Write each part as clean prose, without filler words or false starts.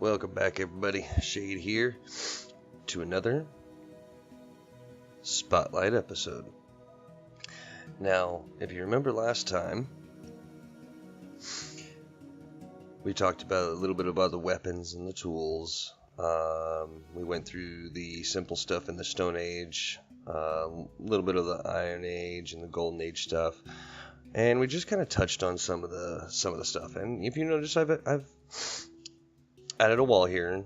Welcome back, everybody. Shade here to another Spotlight episode. Now, if you remember last time, we talked about a little bit about the weapons and the tools. We went through the simple stuff in the Stone Age, a little bit of the Iron Age and the Golden Age stuff, and we just kind of touched on some of the stuff. And if you notice, I've added a wall here and,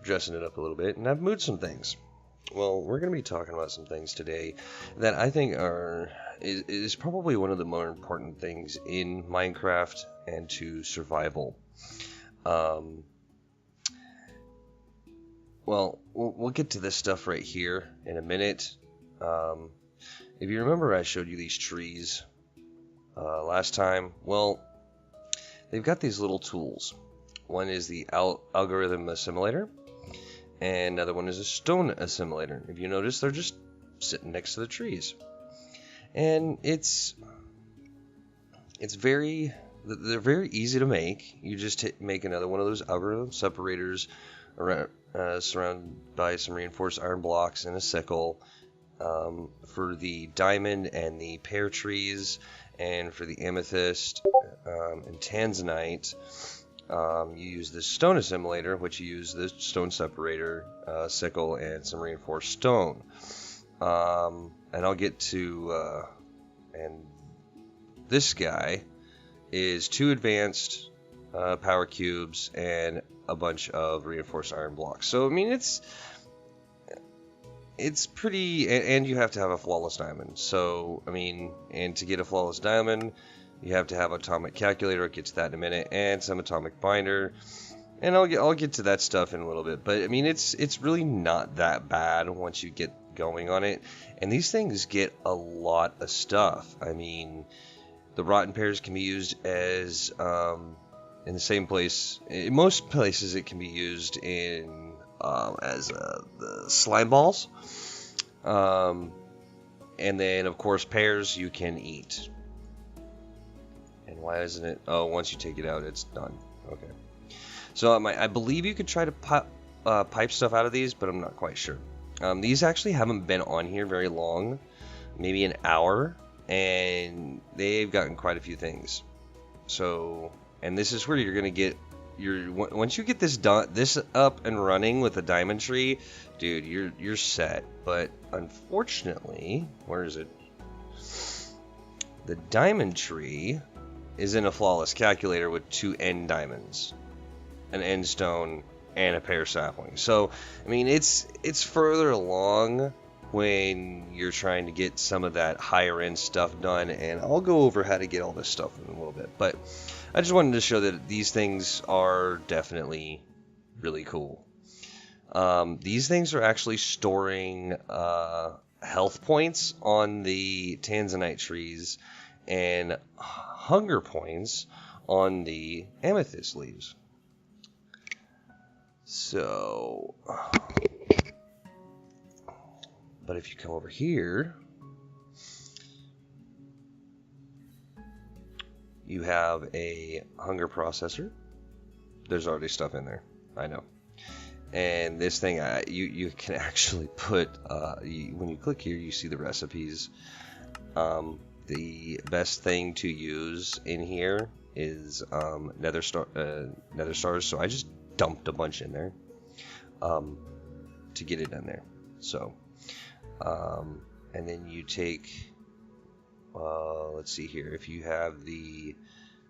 dressing it up a little bit, and I've moved some things. Well, we're going to be talking about some things today that I think is probably one of the more important things in Minecraft and to survival. Well, we'll get to this stuff right here in a minute. If you remember, I showed you these trees last time. Well, they've got these little tools. One is the algorithm assimilator, and another one is a stone assimilator. If you notice, they're just sitting next to the trees, and they're very easy to make. You just make another one of those algorithm separators around, surrounded by some reinforced iron blocks and a sickle. For the diamond and the pear trees, and for the amethyst and tanzanite, you use this stone assimilator, which you use the stone separator, sickle, and some reinforced stone. And I'll get to, and this guy is 2 advanced power cubes and a bunch of reinforced iron blocks. So, I mean, it's pretty, and you have to have a flawless diamond. So, I mean, and to get a flawless diamond, you have to have atomic calculator. I'll get to that in a minute, and some atomic binder, and I'll get to that stuff in a little bit. But I mean, it's really not that bad once you get going on it. And these things get a lot of stuff. I mean, the rotten pears can be used as in the same place. In most places, it can be used in as the slime balls. And then, of course, pears you can eat. And why isn't it? Oh, once you take it out, it's done. Okay. So I believe you could try to pipe stuff out of these, but I'm not quite sure. These actually haven't been on here very long, maybe an hour, and they've gotten quite a few things. So, and this is where you're gonna get once you get this up and running with a diamond tree, dude, you're set. But unfortunately, where is it? The diamond tree is in a flawless calculator with 2 end diamonds, an end stone, and a pear sapling. So, I mean, it's further along when you're trying to get some of that higher end stuff done, and I'll go over how to get all this stuff in a little bit. But I just wanted to show that these things are definitely really cool. These things are actually storing health points on the tanzanite trees and hunger points on the amethyst leaves. So, but if you come over here, you have a hunger processor. There's already stuff in there, I know. And this thing, you can actually put, when you click here, you see the recipes. The best thing to use in here is nether stars. So I just dumped a bunch in there to get it in there. So, and then you take, let's see here. If you have the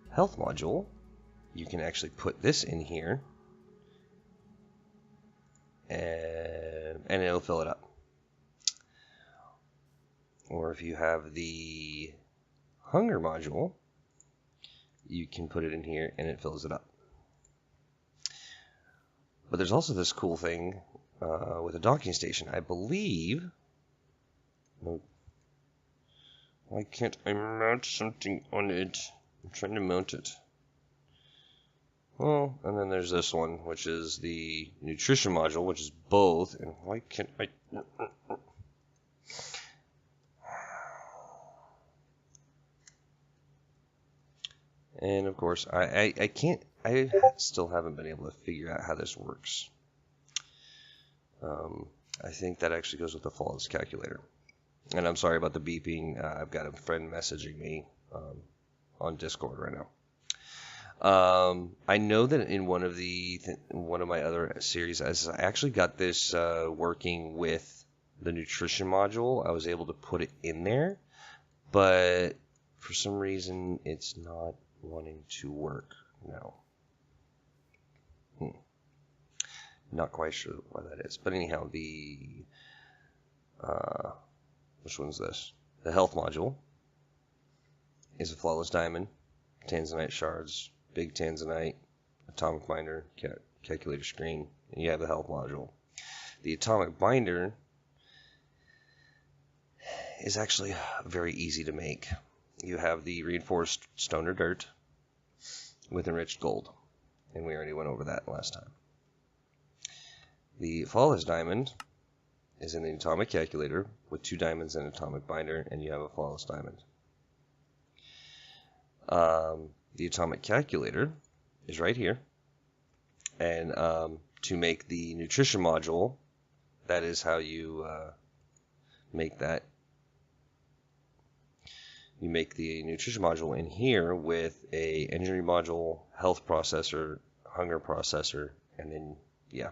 health module, you can actually put this in here, and it'll fill it up. Or if you have the hunger module, you can put it in here and it fills it up. But there's also this cool thing with a docking station. I believe... Why can't I mount something on it? I'm trying to mount it. Well, and then there's this one, which is the nutrition module, which is both. And why can't I... And of course, I can't I still haven't been able to figure out how this works. I think that actually goes with the flawless calculator. And I'm sorry about the beeping. I've got a friend messaging me on Discord right now. I know that in one of my other series, I actually got this working with the nutrition module. I was able to put it in there, but for some reason it's not wanting to work now. Not quite sure why that is, but anyhow, which one's this? The health module is a flawless diamond, tanzanite shards, big tanzanite, atomic binder, calculator screen, and you have the health module. The atomic binder is actually very easy to make. You have the reinforced stone or dirt with enriched gold, and we already went over that last time. The flawless diamond is in the atomic calculator with 2 diamonds and an atomic binder, and you have a flawless diamond. The atomic calculator is right here, and to make the nutrition module, that is how you make that. You make the nutrition module in here with a engineering module, health processor, hunger processor, and then yeah,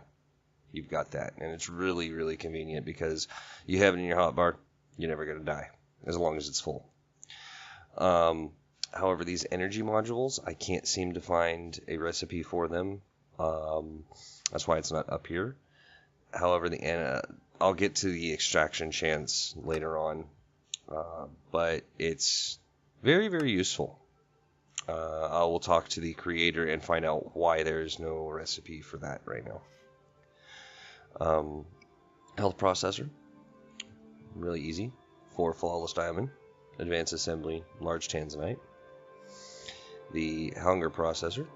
you've got that. And it's really, really convenient because you have it in your hotbar, you're never going to die as long as it's full. However, these energy modules, I can't seem to find a recipe for them. That's why it's not up here. However, I'll get to the extraction chance later on. But it's very, very useful. I will talk to the creator and find out why there's no recipe for that right now. Health processor, really easy. 4 flawless diamond, advanced assembly, large tanzanite. The hunger processor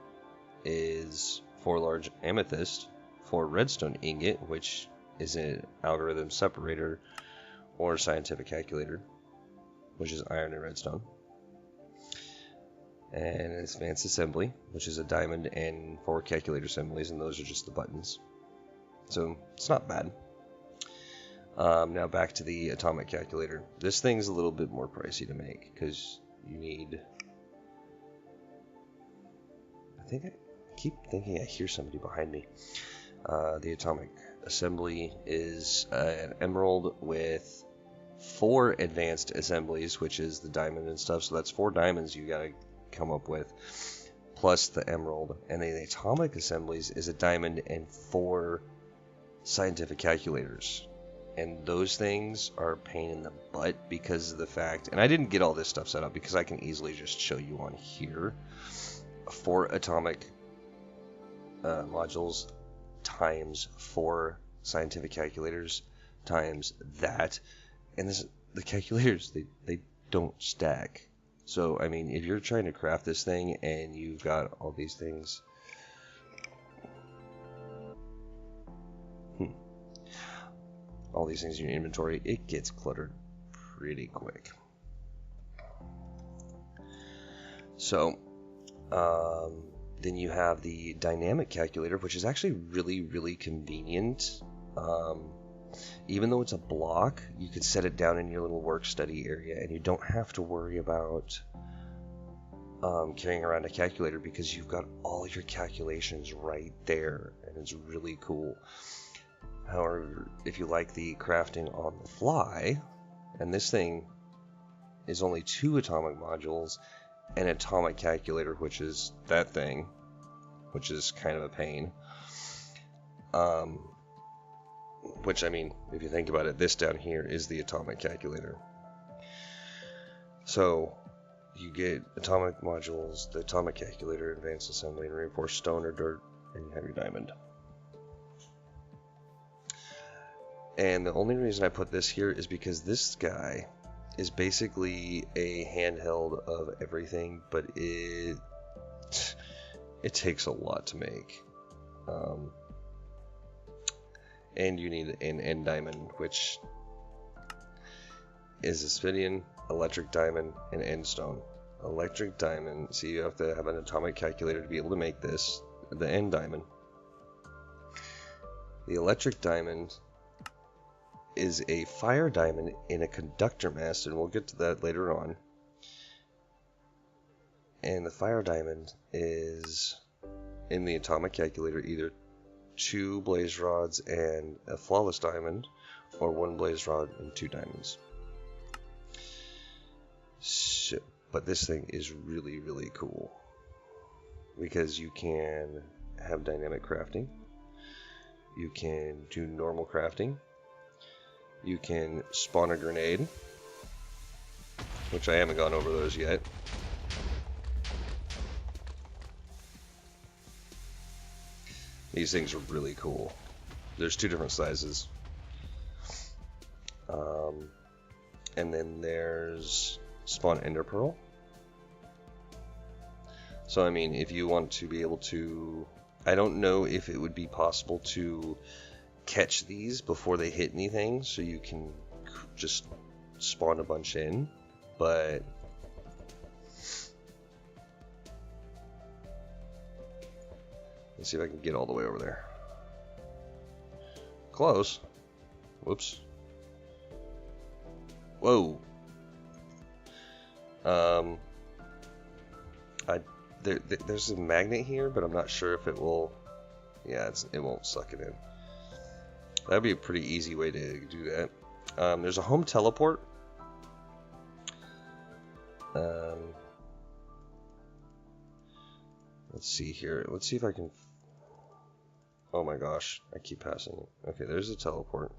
is 4 large amethyst, 4 redstone ingot, which is an algorithm separator or scientific calculator, which is iron and redstone. And an advanced assembly, which is a diamond and 4 calculator assemblies, and those are just the buttons. So it's not bad. Now back to the atomic calculator. This thing's a little bit more pricey to make because you need... I keep thinking I hear somebody behind me. The atomic assembly is an emerald with 4 advanced assemblies, which is the diamond and stuff. So that's 4 diamonds you gotta come up with, plus the emerald. And then the atomic assemblies is a diamond and 4 scientific calculators. And those things are a pain in the butt because of the fact, and I didn't get all this stuff set up because I can easily just show you on here. 4 atomic modules times 4 scientific calculators times that, and the calculators, they don't stack. So I mean, if you're trying to craft this thing and you've got all these things, all these things in your inventory, it gets cluttered pretty quick. So then you have the dynamic calculator, which is actually really, really convenient. Even though it's a block, you can set it down in your little work study area, and you don't have to worry about carrying around a calculator because you've got all your calculations right there, and it's really cool. However, if you like the crafting on the fly, and this thing is only 2 atomic modules, an atomic calculator, which is that thing, which is kind of a pain. Which, I mean, if you think about it, this down here is the atomic calculator. So you get atomic modules, the atomic calculator, advanced assembly, and reinforced stone or dirt, and you have your diamond. And the only reason I put this here is because this guy is basically a handheld of everything, but it takes a lot to make. And you need an end diamond, which is asphidian, electric diamond, and end stone. electric diamond. See, you have to have an atomic calculator to be able to make this. The end diamond. The electric diamond is a fire diamond in a conductor mass, and we'll get to that later on. And the fire diamond is, in the atomic calculator, either 2 blaze rods and a flawless diamond, or 1 blaze rod and 2 diamonds. So, but this thing is really, really cool, because you can have dynamic crafting, you can do normal crafting, you can spawn a grenade, which I haven't gone over those yet. These things are really cool. There's 2 different sizes. And then there's spawn ender pearl. So I mean, if you want to be able to, I don't know if it would be possible to catch these before they hit anything, so you can just spawn a bunch in, but let's see if I can get all the way over there. Close. Whoops. Whoa. There's a magnet here, but I'm not sure if it will. Yeah, it won't suck it in. That'd be a pretty easy way to do that. There's a home teleport. Let's see here. Let's see if I can. Oh my gosh, I keep passing it. Okay, there's a teleport.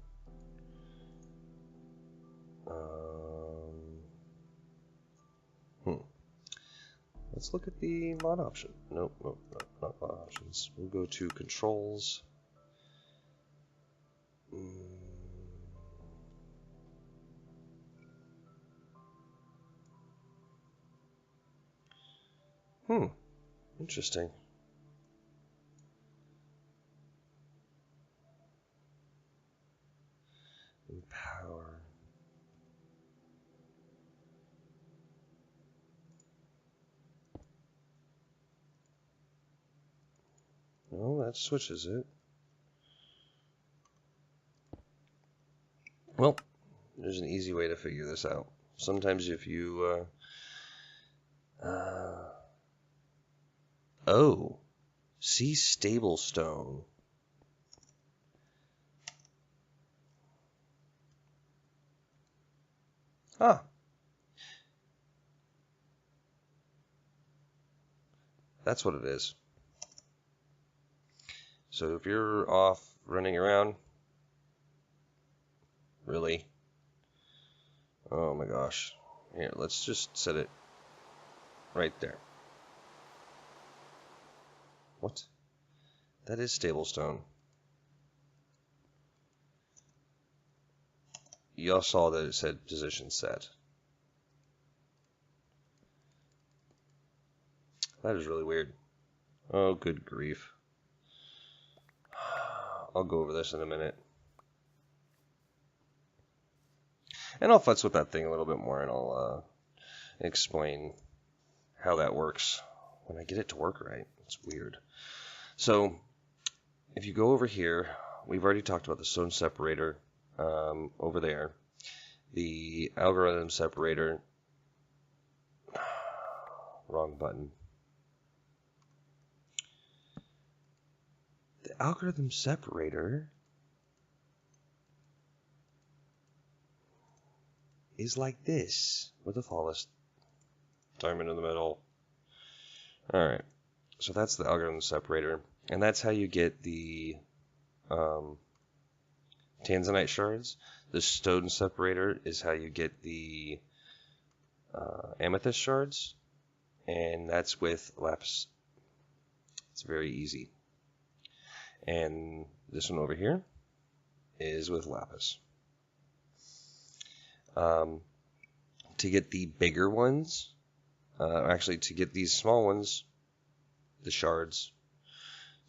Let's look at the mod option. Nope, not mod options. We'll go to controls. Interesting. Power. No, that switches it. Well, there's an easy way to figure this out. Sometimes if you oh, see stable stone. Ah. That's what it is. So if you're off running around, really? Oh my gosh. Here, let's just set it right there. What? That is stable stone. Y'all saw that it said position set. That is really weird. Oh, good grief. I'll go over this in a minute. And I'll futz with that thing a little bit more, and I'll explain how that works when I get it to work right. It's weird. So, if you go over here, we've already talked about the stone separator over there. The algorithm separator. Wrong button. The algorithm separator is like this, with a flawless diamond in the middle. Alright, so that's the algorithm separator, and that's how you get the tanzanite shards. The stone separator is how you get the amethyst shards, and that's with lapis. It's very easy. And this one over here is with lapis. To get the bigger ones, actually to get these small ones, the shards,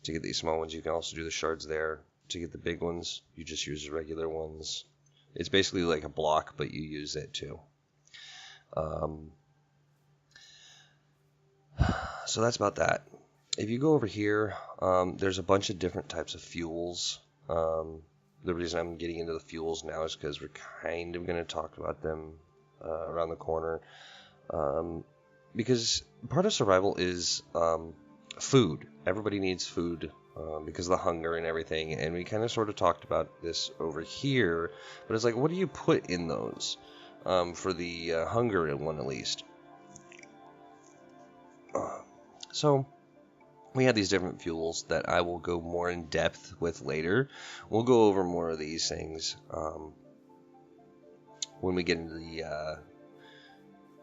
to get these small ones you can also do the shards there. To get the big ones, you just use the regular ones. It's basically like a block, but you use it too. So that's about that. If you go over here, there's a bunch of different types of fuels. The reason I'm getting into the fuels now is because we're kind of going to talk about them around the corner. Because part of survival is food. Everybody needs food because of the hunger and everything. And we kind of sort of talked about this over here. But it's like, what do you put in those for the hunger one at least? So we have these different fuels that I will go more in depth with later. We'll go over more of these things when we get into the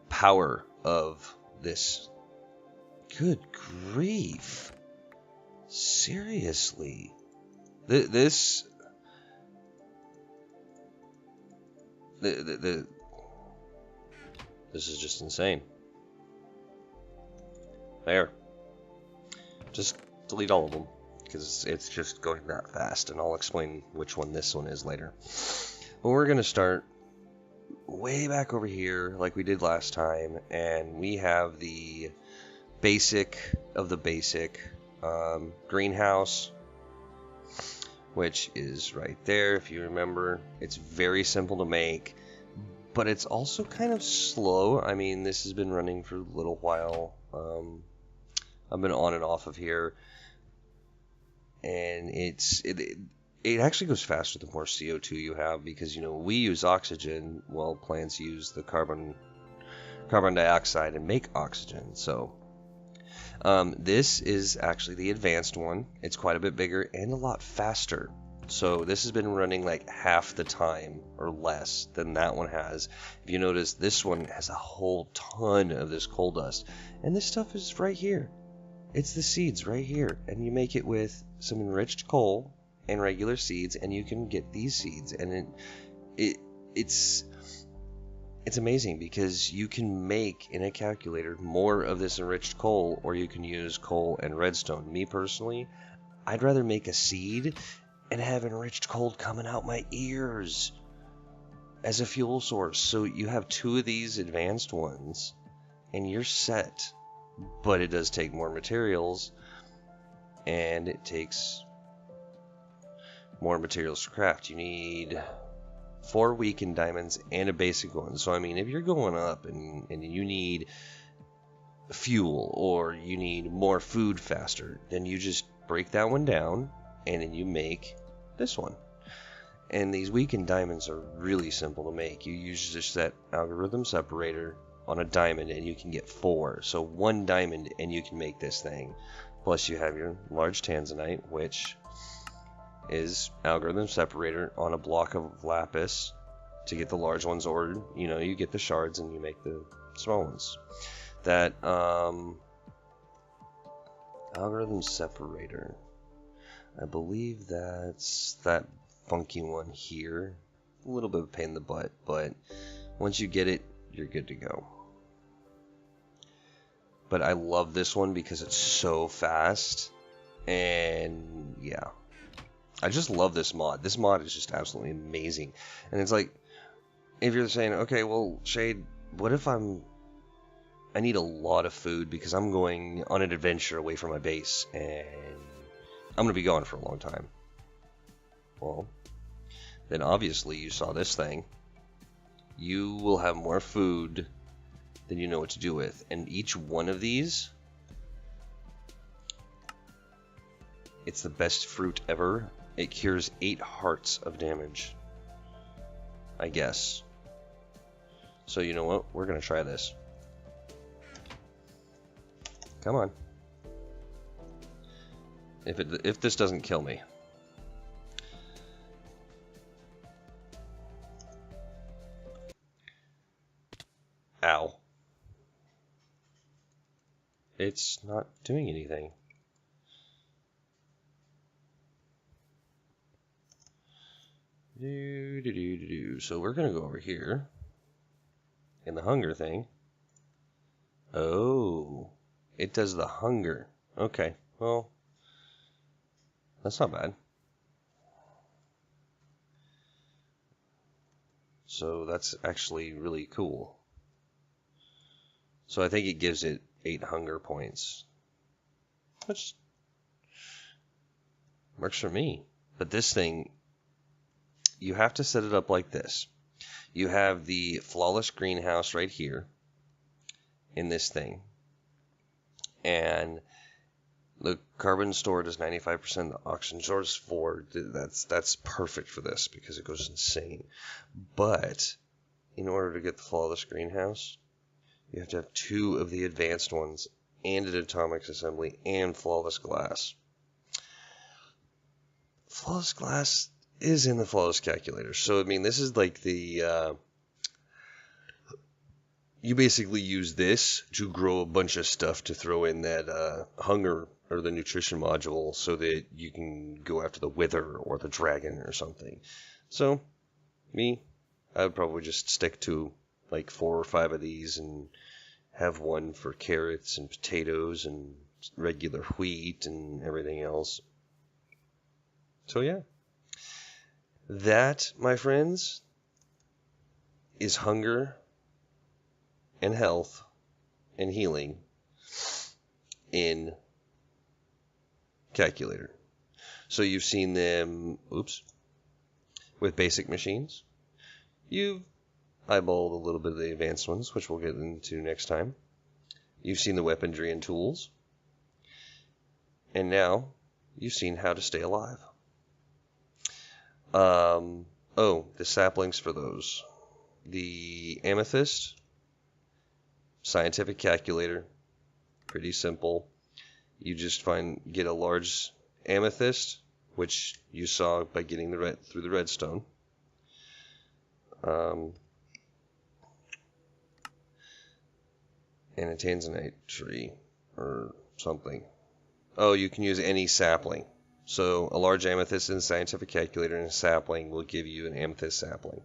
power of this. Good grief. Seriously. This is just insane. There. Just delete all of them, because it's just going that fast, and I'll explain which one this one is later. But we're going to start way back over here, like we did last time, and we have the basic of the basic greenhouse, which is right there, if you remember. It's very simple to make, but it's also kind of slow. I mean, this has been running for a little while. I've been on and off of here, and it actually goes faster the more CO2 you have, because, you know, we use oxygen while plants use the carbon dioxide and make oxygen. So this is actually the advanced one. It's quite a bit bigger and a lot faster. So this has been running like half the time or less than that one has. If you notice, this one has a whole ton of this coal dust, and this stuff is right here. It's the seeds right here, and you make it with some enriched coal and regular seeds, and you can get these seeds. And it's amazing, because you can make in a calculator more of this enriched coal, or you can use coal and redstone. Me personally, I'd rather make a seed and have enriched coal coming out my ears as a fuel source. So you have two of these advanced ones, and you're set. But it does take more materials, and it takes more materials to craft. You need 4 weakened diamonds and a basic one. So I mean, if you're going up and you need fuel, or you need more food faster, then you just break that one down, and then you make this one. And these weakened diamonds are really simple to make. You use just that algorithm separator on a diamond, and you can get 4. So 1 diamond, and you can make this thing. Plus you have your large tanzanite, which is algorithm separator on a block of lapis to get the large ones, or, you know, you get the shards and you make the small ones. That algorithm separator, I believe that's that funky one here. A little bit of a pain in the butt, but once you get it, you're good to go. But I love this one because it's so fast, and yeah, I just love this mod. This mod is just absolutely amazing. And it's like, if you're saying, okay, well, Shade, what if I need a lot of food because I'm going on an adventure away from my base, and I'm going to be gone for a long time? Well, then obviously you saw this thing. You will have more food than you know what to do with. And each one of these, it's the best fruit ever. It cures 8 hearts of damage, I guess. So you know what? We're going to try this. Come on. If this doesn't kill me. Ow. It's not doing anything. So we're gonna go over here in the hunger thing. Oh, it does the hunger. Okay, well, that's not bad. So that's actually really cool. So I think it gives it 8 hunger points. Which works for me. But this thing, you have to set it up like this. You have the flawless greenhouse right here in this thing. And the carbon stored is 95%, the oxygen stored is 4. That's perfect for this because it goes insane. But in order to get the flawless greenhouse, you have to have 2 of the advanced ones and an atomic assembly and flawless glass. Flawless glass is in the flawless calculator. So, I mean, this is like the... you basically use this to grow a bunch of stuff to throw in that hunger or the nutrition module so that you can go after the wither or the dragon or something. So, I would probably just stick to like 4 or 5 of these and have one for carrots and potatoes and regular wheat and everything else. So yeah, that, my friends, is hunger and health and healing in calculator. So you've seen them, with basic machines. You've eyeballed a little bit of the advanced ones, which we'll get into next time. You've seen the weaponry and tools. And now you've seen how to stay alive. The saplings for those. The amethyst, scientific calculator, pretty simple. You just get a large amethyst, which you saw by getting through the redstone. And a tanzanite tree or something. Oh, you can use any sapling. So a large amethyst in the scientific calculator and a sapling will give you an amethyst sapling.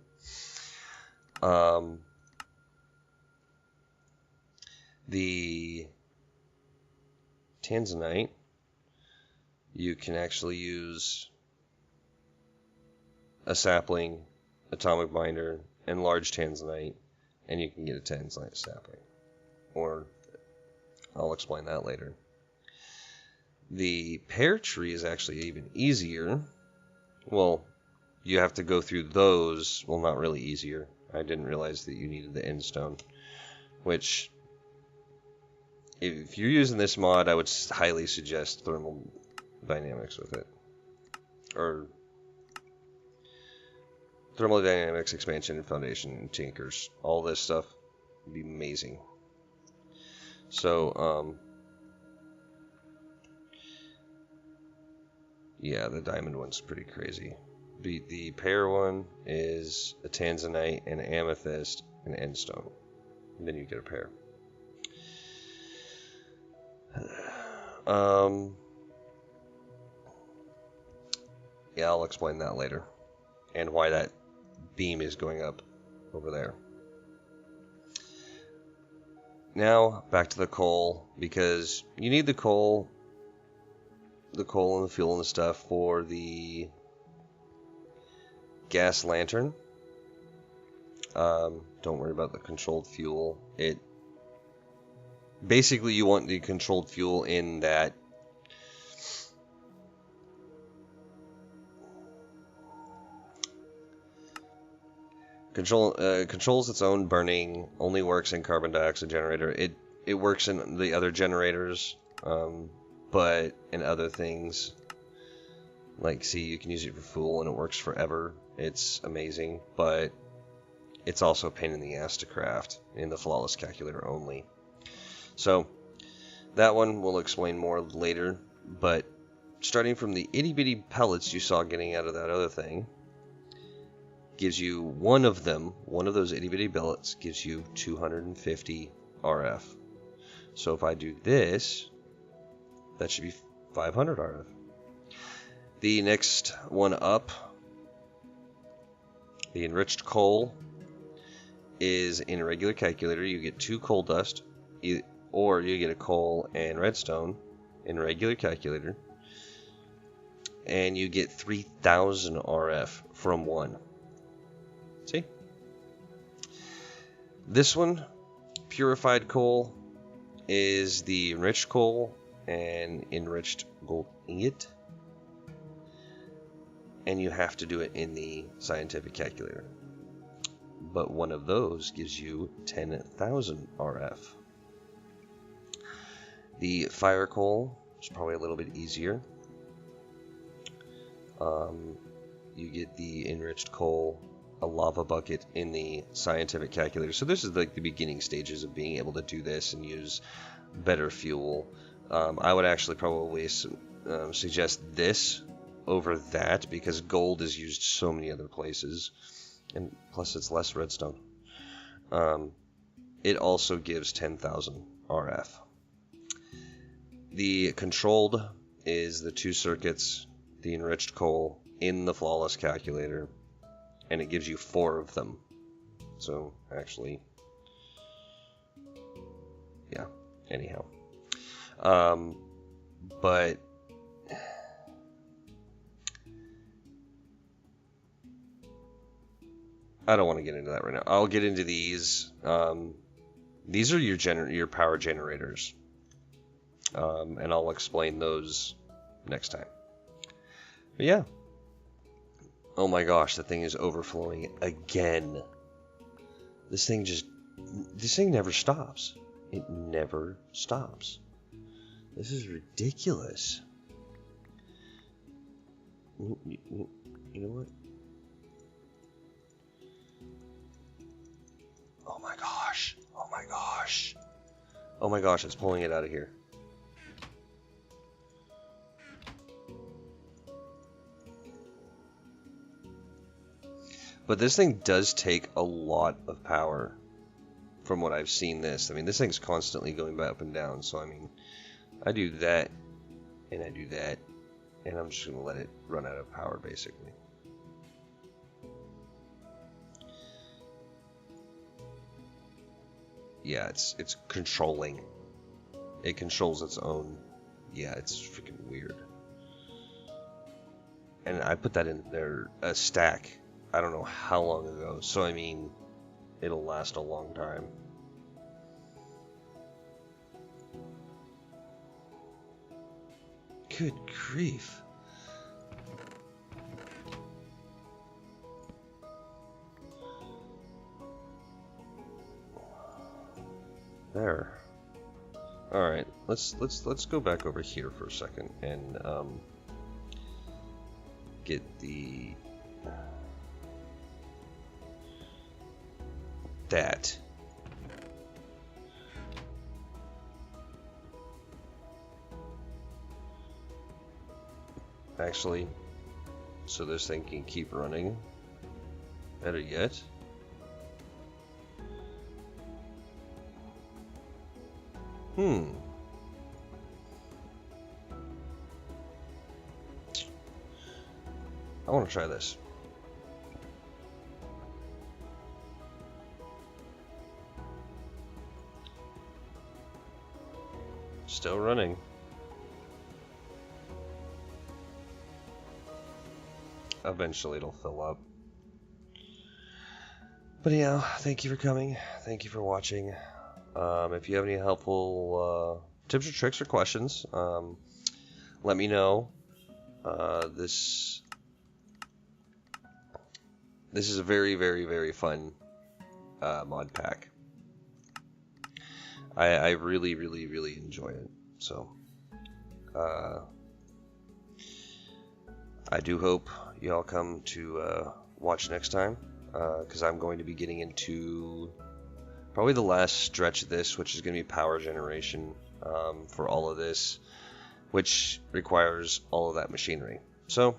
The tanzanite, you can actually use a sapling, atomic binder, and large tanzanite, and you can get a tanzanite sapling. Or I'll explain that later. The pear tree is actually even easier. Well, you have to go through those. Well, not really easier. I didn't realize that you needed the end stone. Which, if you're using this mod, I would highly suggest thermal dynamics with it. Or thermal dynamics, expansion, and foundation, tinkers. All this stuff would be amazing. So, yeah, the diamond one's pretty crazy. The pear one is a tanzanite, an amethyst, and an endstone. And then you get a pear. Yeah, I'll explain that later. And why that beam is going up over there. Now, back to the coal, because you need the coal and the fuel and the stuff for the gas lantern. Don't worry about the controlled fuel. Basically, you want the controlled fuel in that controls its own burning, only works in carbon dioxide generator. It works in the other generators, but in other things, like, see, you can use it for fuel and it works forever. It's amazing, but it's also a pain in the ass to craft in the flawless calculator only. So that one we'll explain more later, but starting from the itty bitty pellets you saw getting out of that other thing, gives you one of those itty bitty pellets gives you 250 RF. So if I do this, that should be 500 RF. The next one up, the enriched coal, is in a regular calculator. You get 2 coal dust, or you get a coal and redstone in a regular calculator, and you get 3000 RF from one. See? This one, purified coal, is the enriched coal and enriched gold ingot. And you have to do it in the scientific calculator. But one of those gives you 10,000 RF. The fire coal is probably a little bit easier. You get the enriched coal, a lava bucket in the scientific calculator. So this is like the beginning stages of being able to do this and use better fuel. I would actually probably suggest this over that, because gold is used so many other places, and plus it's less redstone. It also gives 10,000 RF. The controlled is the 2 circuits, the enriched coal in the flawless calculator, and it gives you 4 of them. So actually, yeah, anyhow. But I don't want to get into that right now. I'll get into these. These are your power generators, and I'll explain those next time. But yeah. Oh my gosh, the thing is overflowing again. This thing never stops. It never stops. This is ridiculous. You know what? Oh my gosh. Oh my gosh. Oh my gosh, it's pulling it out of here. But this thing does take a lot of power from what I've seen this. I mean, this thing's constantly going up and down. So, I mean, I do that and I do that. And I'm just going to let it run out of power, basically. Yeah, it's controlling. It controls its own. Yeah, it's freaking weird. And I put that in there, a stack. I don't know how long ago, so I mean, it'll last a long time. Good grief. There. All right, let's go back over here for a second and get the that. Actually, so this thing can keep running. Better yet. I want to try this. Still running. Eventually it'll fill up. But yeah, thank you for coming. Thank you for watching. If you have any helpful tips or tricks or questions, let me know. This is a very, very, very fun mod pack. I really, really, really enjoy it. So, I do hope y'all come to watch next time, because I'm going to be getting into probably the last stretch of this, which is going to be power generation for all of this, which requires all of that machinery. So,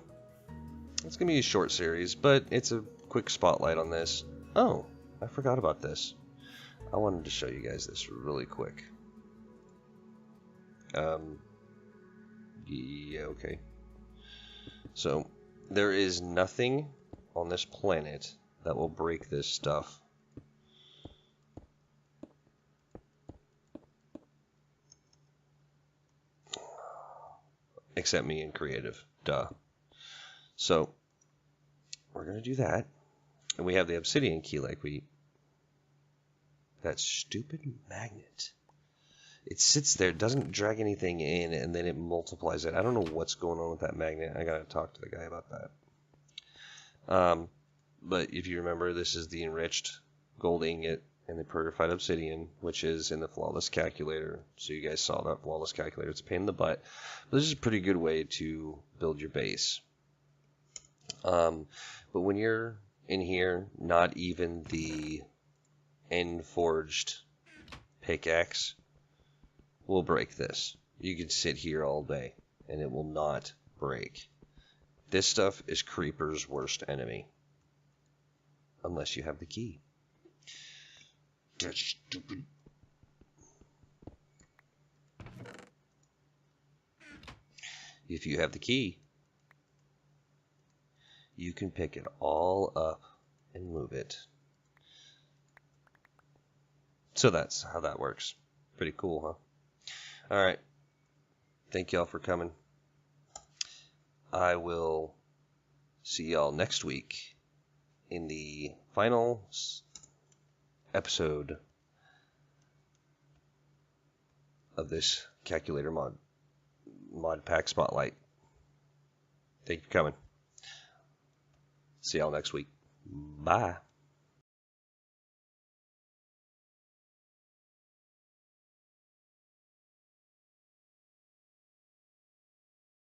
it's going to be a short series, but it's a quick spotlight on this. Oh, I forgot about this. I wanted to show you guys this really quick. Yeah, okay. So, there is nothing on this planet that will break this stuff. Except me in creative. Duh. So, we're going to do that. And we have the obsidian key like we... That stupid magnet. it sits there, doesn't drag anything in, and then it multiplies it. I don't know what's going on with that magnet. I gotta talk to the guy about that. But if you remember, this is the enriched gold ingot and the purified obsidian, which is in the flawless calculator. So you guys saw that flawless calculator. It's a pain in the butt, but this is a pretty good way to build your base. But when you're in here, not even the end forged pickaxe will break this. You can sit here all day and it will not break. This stuff is Creeper's worst enemy. Unless you have the key. That's stupid. If you have the key, you can pick it all up and move it. So that's how that works. Pretty cool, huh? Alright. Thank y'all for coming. I will see y'all next week in the final episode of this calculator mod pack spotlight. Thank you for coming. See y'all next week. Bye.